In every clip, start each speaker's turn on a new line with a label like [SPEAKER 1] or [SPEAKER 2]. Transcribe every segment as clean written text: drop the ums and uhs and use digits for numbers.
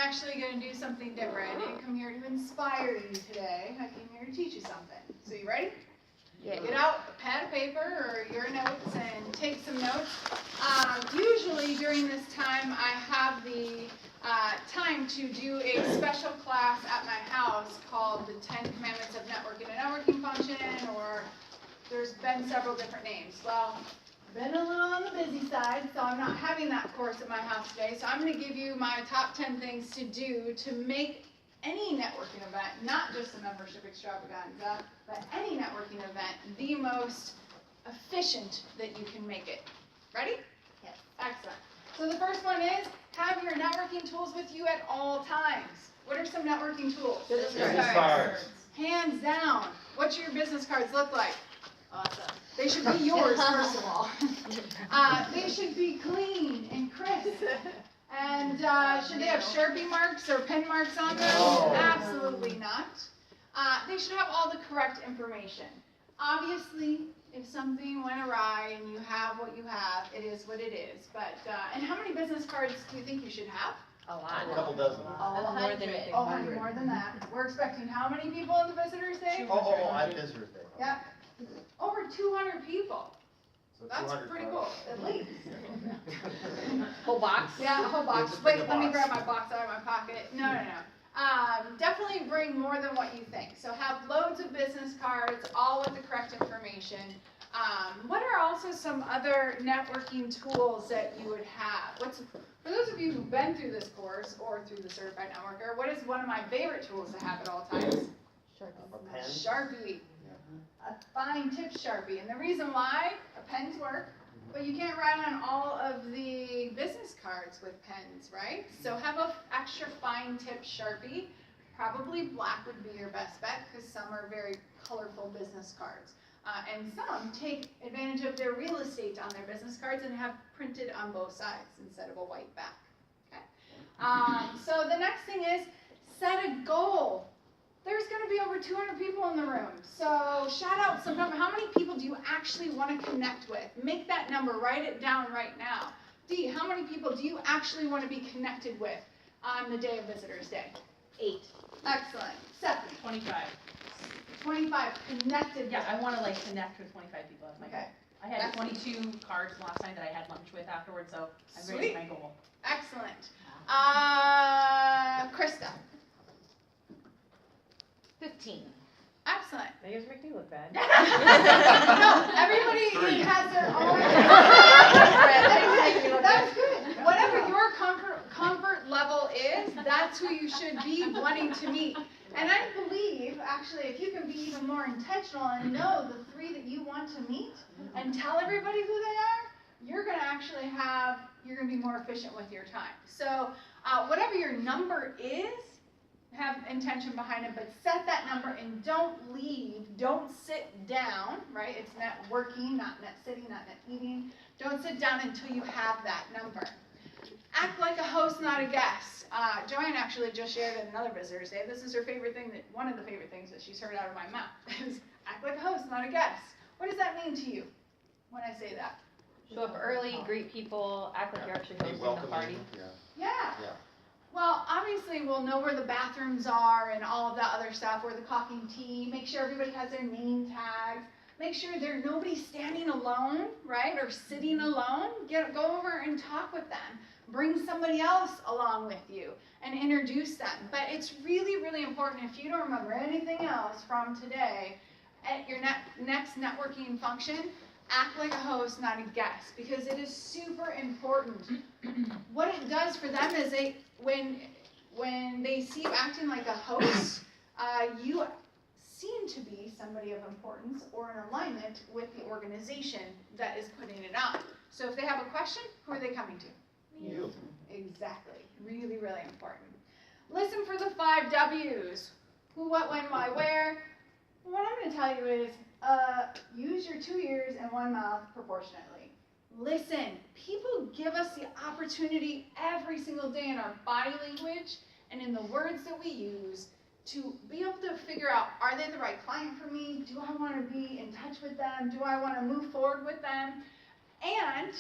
[SPEAKER 1] actually going to do something different. I didn't come here to inspire you today. I came here to teach you something. So you ready?
[SPEAKER 2] Yeah.
[SPEAKER 1] Get out a pad of paper or your notes and take some notes. Usually during this time I have the time to do a special class at my house called the 10 Commandments of Networking and Networking Function, or there's been several different names. Well, been a little on the busy side, so I'm not having that course at my house today. So I'm going to give you my top 10 things to do to make any networking event, not just a membership extravaganza, but any networking event, the most efficient that you can make it. Ready?
[SPEAKER 2] Yes.
[SPEAKER 1] Excellent. So the first one is have your networking tools with you at all times. What are some networking tools?
[SPEAKER 2] Business
[SPEAKER 3] cards.
[SPEAKER 1] Hands down. What should your business cards look like?
[SPEAKER 2] Awesome.
[SPEAKER 1] They should be yours, first of all. They should be clean and crisp. And should they have Sharpie marks or pen marks on them?
[SPEAKER 3] No.
[SPEAKER 1] Absolutely not. They should have all the correct information. Obviously, if something went awry and you have what you have, it is what it is. But and how many business cards do you think you should have?
[SPEAKER 2] A lot.
[SPEAKER 3] A couple dozen.
[SPEAKER 2] More than
[SPEAKER 1] Oh, 100 more than that. We're expecting how many people on the Visitors Day?
[SPEAKER 3] At Visitors Day.
[SPEAKER 1] Yep. Over 200 people.
[SPEAKER 3] So
[SPEAKER 1] That's
[SPEAKER 3] 200
[SPEAKER 1] pretty
[SPEAKER 3] cards.
[SPEAKER 1] cool, at least.
[SPEAKER 2] Whole box?
[SPEAKER 1] Yeah, a whole box.
[SPEAKER 3] Just
[SPEAKER 1] Wait,
[SPEAKER 3] bring a
[SPEAKER 1] let me
[SPEAKER 3] box.
[SPEAKER 1] grab my box out of my pocket. No. Definitely bring more than what you think. So have loads of business cards, all with the correct information. What are also some other networking tools that you would have? For those of you who've been through this course or through the Certified Networker, what is one of my favorite tools to have at all times?
[SPEAKER 3] A pen.
[SPEAKER 1] Sharpie. A fine tip Sharpie. And the reason why, pens work, but you can't write on all of the business cards with pens, right? So have an extra fine tip Sharpie. Probably black would be your best bet because some are very colorful business cards. And some take advantage of their real estate on their business cards and have printed on both sides instead of a white back. Okay. So the next thing is set a goal. There's going to be over 200 people in the room. So shout out some number. How many people do you actually want to connect with? Make that number. Write it down right now. D, how many people do you actually want to be connected with on the day of Visitors Day?
[SPEAKER 2] 8.
[SPEAKER 1] Excellent. Stephanie?
[SPEAKER 4] 25.
[SPEAKER 1] 25 connected
[SPEAKER 4] Yeah,
[SPEAKER 1] with.
[SPEAKER 4] I want to like connect with 25 people. That's my
[SPEAKER 1] Okay.
[SPEAKER 4] goal. I had 22 cards last night that I had lunch with afterwards, so I've
[SPEAKER 1] Sweet.
[SPEAKER 4] raised my goal.
[SPEAKER 1] Excellent. Krista?
[SPEAKER 2] 15.
[SPEAKER 1] Excellent.
[SPEAKER 2] That yours make me look bad.
[SPEAKER 1] No, everybody has their own. That's good. Whatever your comfort level is, that's who you should be wanting to meet. And I believe, actually, if you can be even more intentional and know the 3 that you want to meet and tell everybody who they are, you're going to be more efficient with your time. So whatever your number is, have intention behind it, but set that number and don't leave, don't sit down, right? It's networking, not net sitting, not net eating. Don't sit down until you have that number. Act like a host, not a guest. Joanne actually just shared at another Visitors Day. This is her favorite thing, one of the favorite things that she's heard out of my mouth, is act like a host, not a guest. What does that mean to you when I say that?
[SPEAKER 2] Show up early, greet people, act like you're actually
[SPEAKER 3] Be
[SPEAKER 2] hosting the
[SPEAKER 3] welcoming.
[SPEAKER 2] party.
[SPEAKER 1] Yeah.
[SPEAKER 3] Yeah.
[SPEAKER 1] Well, obviously we'll know where the bathrooms are and all of that other stuff, where the coffee and tea, make sure everybody has their name tags, make sure nobody's standing alone, right, or sitting alone. Go over and talk with them. Bring somebody else along with you and introduce them. But it's really, really important, if you don't remember anything else from today, at your next networking function, act like a host, not a guest, because it is super important. What it does for them is when they see you acting like a host, you seem to be somebody of importance or in alignment with the organization that is putting it on. So if they have a question, who are they coming to?
[SPEAKER 3] You.
[SPEAKER 1] Exactly. Really, really important. Listen for the 5 W's. Who, what, when, why, where. What I'm going to tell you is use your 2 ears and 1 mouth proportionately. Listen. People give us the opportunity every single day in our body language and in the words that we use to be able to figure out, are they the right client for me? Do I want to be in touch with them? Do I want to move forward with them? And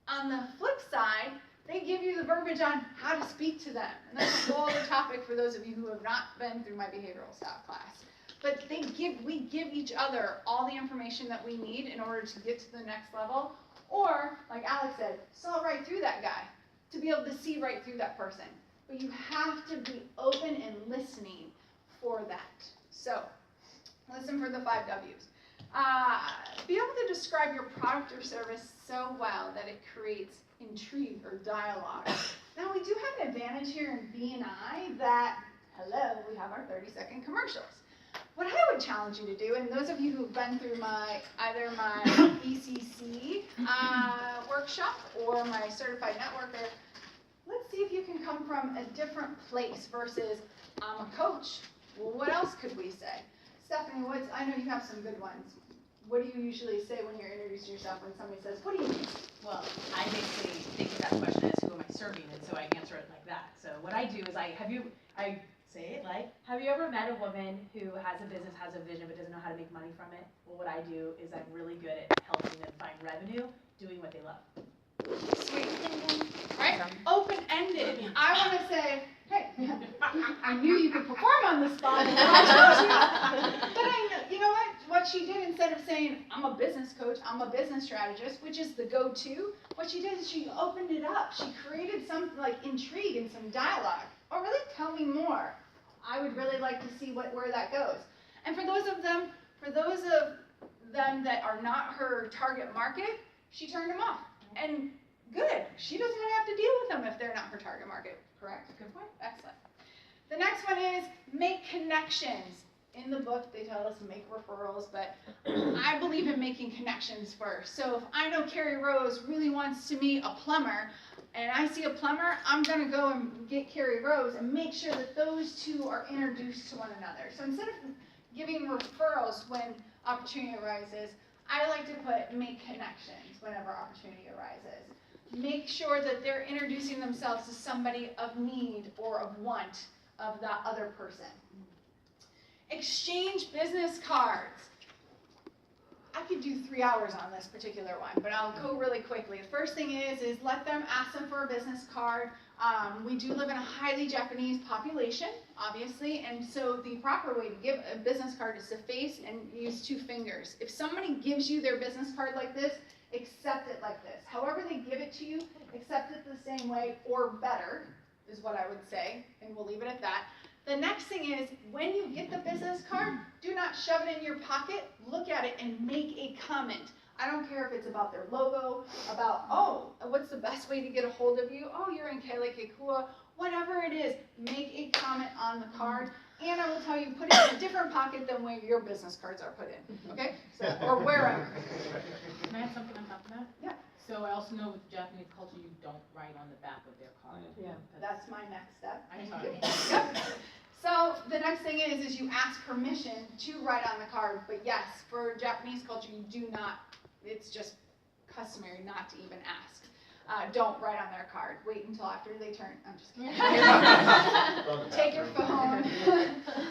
[SPEAKER 1] on the flip side, They give you the verbiage on how to speak to them. And that's a whole other topic for those of you who have not been through my behavioral staff class. But we give each other all the information that we need in order to get to the next level. Or, like Alex said, saw right through that guy to be able to see right through that person. But you have to be open and listening for that. So, listen for the 5 W's. Be able to describe your product or service so well that it creates intrigue or dialogue. Now, we do have an advantage here in B&I that, hello, we have our 30-second commercials. What I would challenge you to do, and those of you who've been through either my ECC workshop or my Certified Networker, let's see if you can come from a different place versus, I'm a coach. Well, what else could we say? Stephanie, I know you have some good ones. What do you usually say when you're introducing yourself when somebody says, what do you mean?
[SPEAKER 4] Well, I basically think of that question as who am I serving, and so I answer it like that. So what I do is I say it like, have you ever met a woman who has a business, has a vision, but doesn't know how to make money from it? Well, what I do is I'm really good at helping them find revenue, doing what they love.
[SPEAKER 1] Sweet. Right? Open-ended. I want to say, hey, I knew you could perform on the spot. But you know what she did, instead of saying, I'm a business coach, I'm a business strategist, which is the go-to, what she did is she opened it up. She created some intrigue and some dialogue. Oh, really? Tell me more. I would really like to see where that goes. And for those of them that are not her target market, she turned them off. And good. She doesn't have to deal with them if they're not her target market. Correct? Good point. Excellent. The next one is make connections. In the book, they tell us to make referrals, but I believe in making connections first. So if I know Carrie Rose really wants to meet a plumber, and I see a plumber, I'm going to go and get Carrie Rose and make sure that those two are introduced to one another. So instead of giving referrals when opportunity arises, I like to put make connections whenever opportunity arises. Make sure that they're introducing themselves to somebody of need or of want of that other person. Exchange business cards. I could do 3 hours on this particular one, but I'll go really quickly. The first thing is let them ask them for a business card. We do live in a highly Japanese population, obviously, and so the proper way to give a business card is to face and use 2 fingers. If somebody gives you their business card like this, accept it like this. However they give it to you, accept it the same way or better is what I would say, and we'll leave it at that. The next thing is, when you get the business card, do not shove it in your pocket. Look at it and make a comment. I don't care if it's about their logo, about, oh, what's the best way to get a hold of you? Oh, you're in a.k.a. Whatever it is, make a comment on the card. And I will tell you, put it in a different pocket than where your business cards are put in, okay? So, or wherever.
[SPEAKER 5] Can I add something on top of that?
[SPEAKER 1] Yeah.
[SPEAKER 5] So I also know with Japanese culture, you don't write on the back of their card.
[SPEAKER 2] Yeah.
[SPEAKER 1] That's my next step.
[SPEAKER 5] I'm
[SPEAKER 1] Thank
[SPEAKER 5] sorry.
[SPEAKER 1] you. Yep. So the next thing is you ask permission to write on the card, but yes, for Japanese culture, you do not, it's just customary not to even ask. Don't write on their card. Wait until after they turn, I'm just kidding. Take your phone.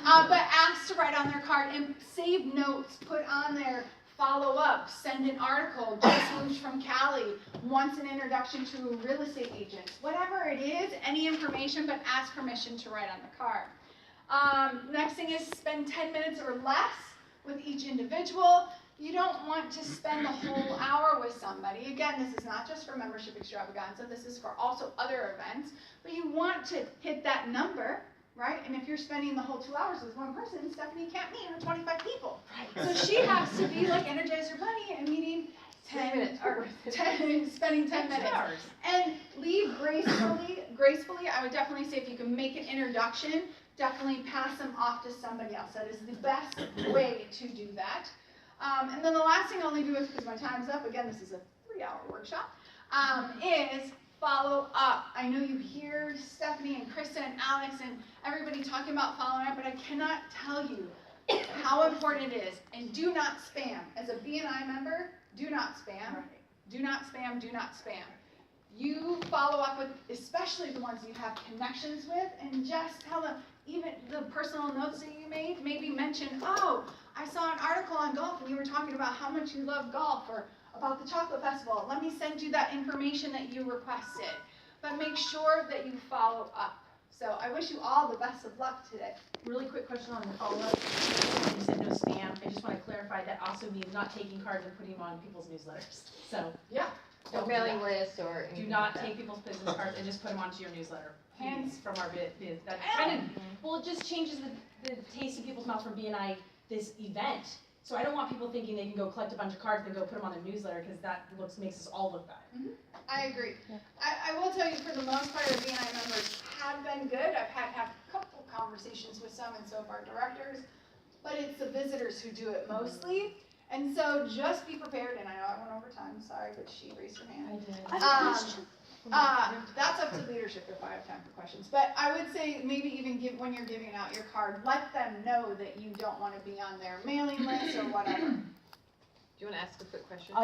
[SPEAKER 1] But ask to write on their card and save notes, put on there, follow up, send an article, just moved from Cali, wants an introduction to a real estate agent. Whatever it is, any information, but ask permission to write on the card. Next thing is spend 10 minutes or less with each individual. You don't want to spend the whole hour with somebody. Again, this is not just for membership extravaganza, this is for also other events, but you want to hit that number, right? And if you're spending the whole 2 hours with one person, Stephanie can't meet with 25 people. So she has to be like Energizer Bunny and meeting 10 minutes, or spending 10 minutes. And leave gracefully, I would definitely say if you can make an introduction, definitely pass them off to somebody else. That is the best way to do that. And then the last thing I'll leave you with, because my time's up, again, this is a 3-hour workshop, is follow up. I know you hear Stephanie and Krista and Alex and everybody talking about following up, but I cannot tell you how important it is. And do not spam. As a BNI member, do not spam. Do not spam, do not spam. You follow up with, especially the ones you have connections with, and just tell them, even the personal notes that you made, maybe mention, oh, I saw an article on golf and you were talking about how much you love golf or about the chocolate festival. Let me send you that information that you requested. but make sure that you follow up. So I wish you all the best of luck today.
[SPEAKER 4] Really quick question on the follow-up. You said no spam. I just want to clarify that also means not taking cards and putting them on people's newsletters. So
[SPEAKER 1] Yeah.
[SPEAKER 4] don't do
[SPEAKER 2] Mailing
[SPEAKER 4] that.
[SPEAKER 2] list or
[SPEAKER 4] Do
[SPEAKER 2] anything
[SPEAKER 4] not
[SPEAKER 2] like
[SPEAKER 4] take people's business cards and just put them onto your newsletter.
[SPEAKER 1] Hands.
[SPEAKER 4] From our biz. That kind of, well, it just changes the taste in people's mouths from BNI, this event. So I don't want people thinking they can go collect a bunch of cards and go put them on their newsletter, because that makes us all look bad.
[SPEAKER 1] I agree. I will tell you, for the most part, our BNI members have been good. I've had a couple conversations with some and so far directors, but it's the visitors who do it mostly. And so just be prepared, and I know I went over time, sorry, but she raised her hand.
[SPEAKER 4] I did.
[SPEAKER 1] That's up to leadership if I have time for questions. But I would say maybe even when you're giving out your card, let them know that you don't want to be on their mailing list or whatever.
[SPEAKER 2] Do you want to ask a quick question?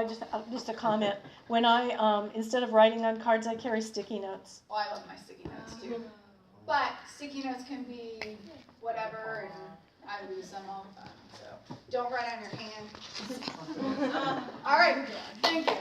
[SPEAKER 6] Just a comment. When I, instead of writing on cards, I carry sticky notes.
[SPEAKER 1] Well, I love my sticky notes too. But sticky notes can be whatever, and I lose them all the time. So don't write on your hand. All right, thank you.